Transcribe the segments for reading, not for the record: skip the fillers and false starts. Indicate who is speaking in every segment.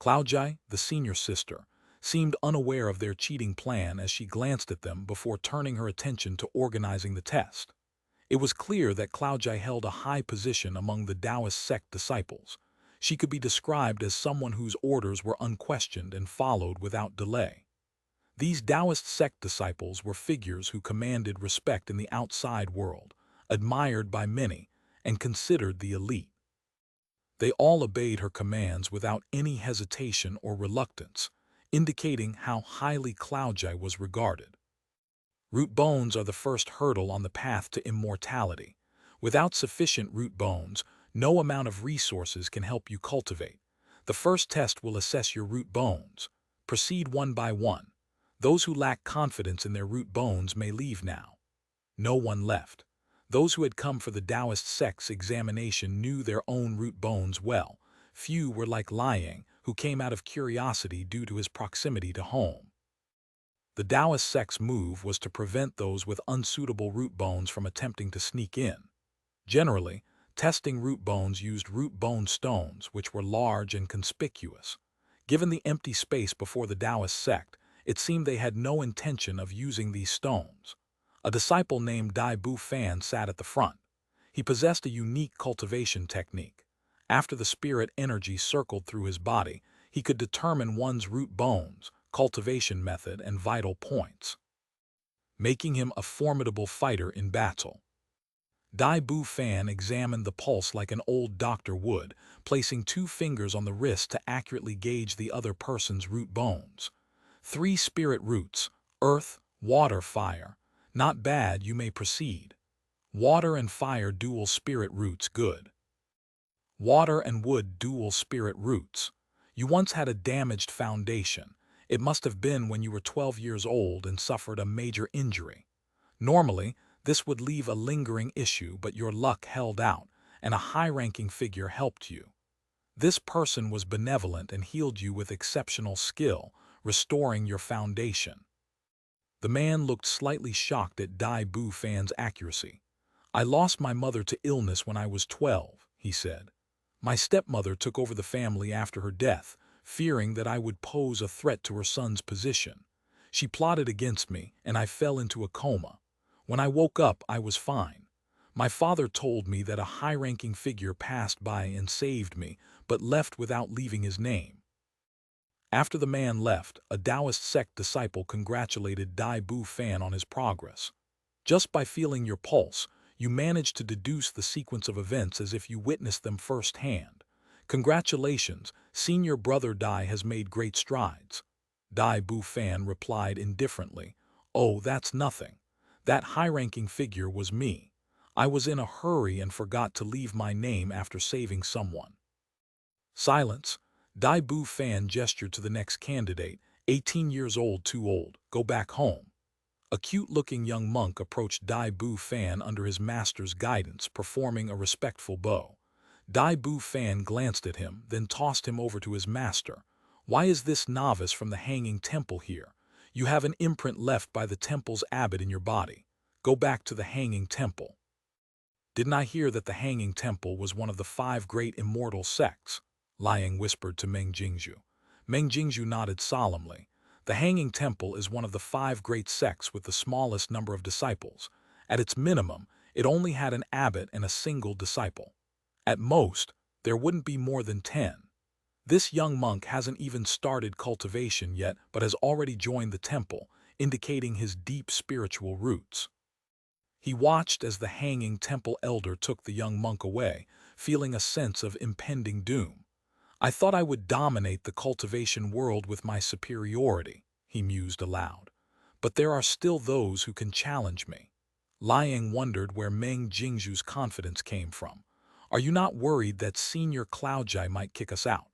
Speaker 1: Claojai, the senior sister, seemed unaware of their cheating plan as she glanced at them before turning her attention to organizing the test. It was clear that Claojai held a high position among the Taoist sect disciples. She could be described as someone whose orders were unquestioned and followed without delay. These Taoist sect disciples were figures who commanded respect in the outside world, admired by many, and considered the elite. They all obeyed her commands without any hesitation or reluctance, indicating how highly Claojai was regarded. Root bones are the first hurdle on the path to immortality. Without sufficient root bones, no amount of resources can help you cultivate. The first test will assess your root bones. Proceed one by one. Those who lack confidence in their root bones may leave now. No one left. Those who had come for the Taoist sect's examination knew their own root bones well. Few were like Liang, who came out of curiosity due to his proximity to home. The Taoist sect's move was to prevent those with unsuitable root bones from attempting to sneak in. Generally, testing root bones used root bone stones, which were large and conspicuous. Given the empty space before the Taoist sect, it seemed they had no intention of using these stones. A disciple named Dai Bu Fan sat at the front. He possessed a unique cultivation technique. After the spirit energy circled through his body, he could determine one's root bones, cultivation method, and vital points, making him a formidable fighter in battle. Dai Bu Fan examined the pulse like an old doctor would, placing 2 fingers on the wrist to accurately gauge the other person's root bones. 3 spirit roots: earth, water, fire. Not bad, you may proceed. Water and fire dual spirit roots, good. Water and wood dual spirit roots. You once had a damaged foundation. It must have been when you were 12 years old and suffered a major injury. Normally, this would leave a lingering issue, but your luck held out, and a high-ranking figure helped you. This person was benevolent and healed you with exceptional skill, restoring your foundation. The man looked slightly shocked at Dai Bu Fan's accuracy. I lost my mother to illness when I was 12, he said. My stepmother took over the family after her death, fearing that I would pose a threat to her son's position. She plotted against me, and I fell into a coma. When I woke up, I was fine. My father told me that a high-ranking figure passed by and saved me, but left without leaving his name. After the man left, a Taoist sect disciple congratulated Dai Bu Fan on his progress. Just by feeling your pulse, you managed to deduce the sequence of events as if you witnessed them firsthand. Congratulations, senior brother Dai has made great strides. Dai Bu Fan replied indifferently, Oh, that's nothing. That high-ranking figure was me. I was in a hurry and forgot to leave my name after saving someone. Silence. Dai Bu Fan gestured to the next candidate, 18 years old, too old, go back home. A cute-looking young monk approached Dai Bu Fan under his master's guidance, performing a respectful bow. Dai Bu Fan glanced at him, then tossed him over to his master. Why is this novice from the Hanging Temple here? You have an imprint left by the temple's abbot in your body. Go back to the Hanging Temple. Didn't I hear that the Hanging Temple was one of the 5 great immortal sects? Liang whispered to Meng Jingzhu. Meng Jingzhu nodded solemnly. The Hanging Temple is one of the 5 great sects with the smallest number of disciples. At its minimum, it only had an abbot and a single disciple. At most, there wouldn't be more than 10. This young monk hasn't even started cultivation yet, but has already joined the temple, indicating his deep spiritual roots. He watched as the Hanging Temple elder took the young monk away, feeling a sense of impending doom. I thought I would dominate the cultivation world with my superiority, he mused aloud. But there are still those who can challenge me. Liang wondered where Meng Jingzhu's confidence came from. Are you not worried that Senior Claojai might kick us out?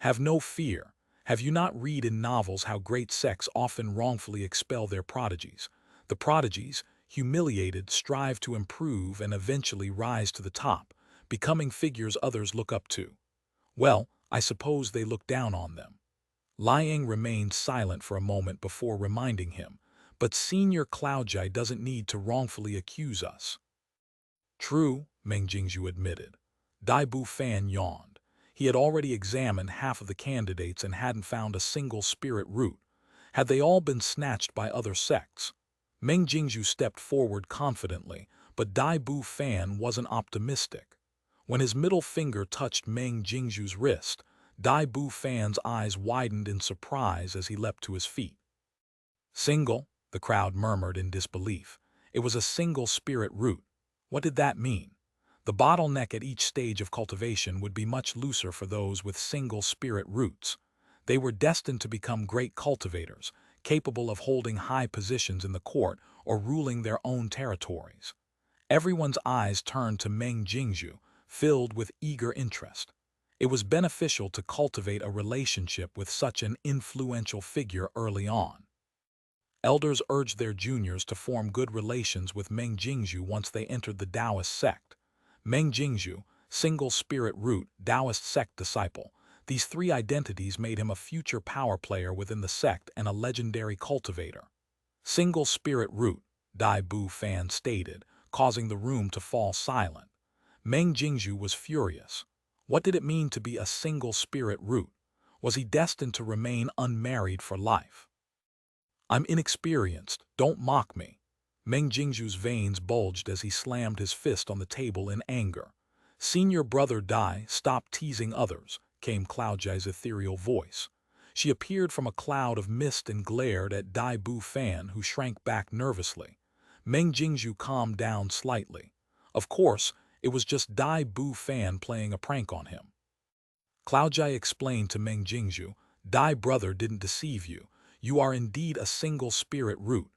Speaker 1: Have no fear. Have you not read in novels how great sects often wrongfully expel their prodigies? The prodigies, humiliated, strive to improve and eventually rise to the top, becoming figures others look up to. Well, I suppose they look down on them. Liang remained silent for a moment before reminding him, but Senior Claojai doesn't need to wrongfully accuse us. True, Meng Jingzhu admitted. Dai Bu Fan yawned. He had already examined half of the candidates and hadn't found a single spirit root. Had they all been snatched by other sects? Meng Jingzhu stepped forward confidently, but Dai Bu Fan wasn't optimistic. When his middle finger touched Meng Jingzhu's wrist, Dai Bu Fan's eyes widened in surprise as he leapt to his feet. Single, the crowd murmured in disbelief. It was a single spirit root. What did that mean? The bottleneck at each stage of cultivation would be much looser for those with single spirit roots. They were destined to become great cultivators, capable of holding high positions in the court or ruling their own territories. Everyone's eyes turned to Meng Jingzhu, filled with eager interest. It was beneficial to cultivate a relationship with such an influential figure early on. Elders urged their juniors to form good relations with Meng Jingzhu once they entered the Taoist sect. Meng Jingzhu, single spirit root, Taoist sect disciple. These three identities made him a future power player within the sect and a legendary cultivator. Single spirit root, Dai Bu Fan stated, causing the room to fall silent. Meng Jingzhu was furious. What did it mean to be a single spirit root? Was he destined to remain unmarried for life? I'm inexperienced, don't mock me. Meng Jingzhu's veins bulged as he slammed his fist on the table in anger. Senior brother Dai, stop teasing others, came Cloudjai's ethereal voice. She appeared from a cloud of mist and glared at Dai Bu Fan, who shrank back nervously. Meng Jingzhu calmed down slightly. Of course, it was just Dai Bu Fan playing a prank on him. Cloudjai explained to Meng Jingzhu, Dai brother didn't deceive you. You are indeed a single spirit root.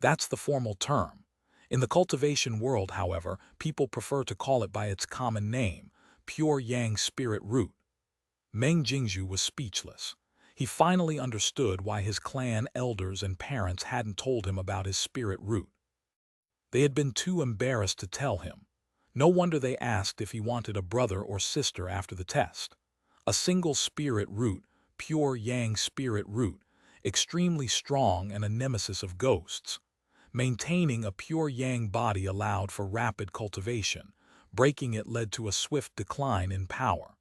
Speaker 1: That's the formal term. In the cultivation world, however, people prefer to call it by its common name, pure yang spirit root. Meng Jingzhu was speechless. He finally understood why his clan elders and parents hadn't told him about his spirit root. They had been too embarrassed to tell him. No wonder they asked if he wanted a brother or sister after the test. A single spirit root, pure yang spirit root, extremely strong and a nemesis of ghosts. Maintaining a pure yang body allowed for rapid cultivation. Breaking it led to a swift decline in power.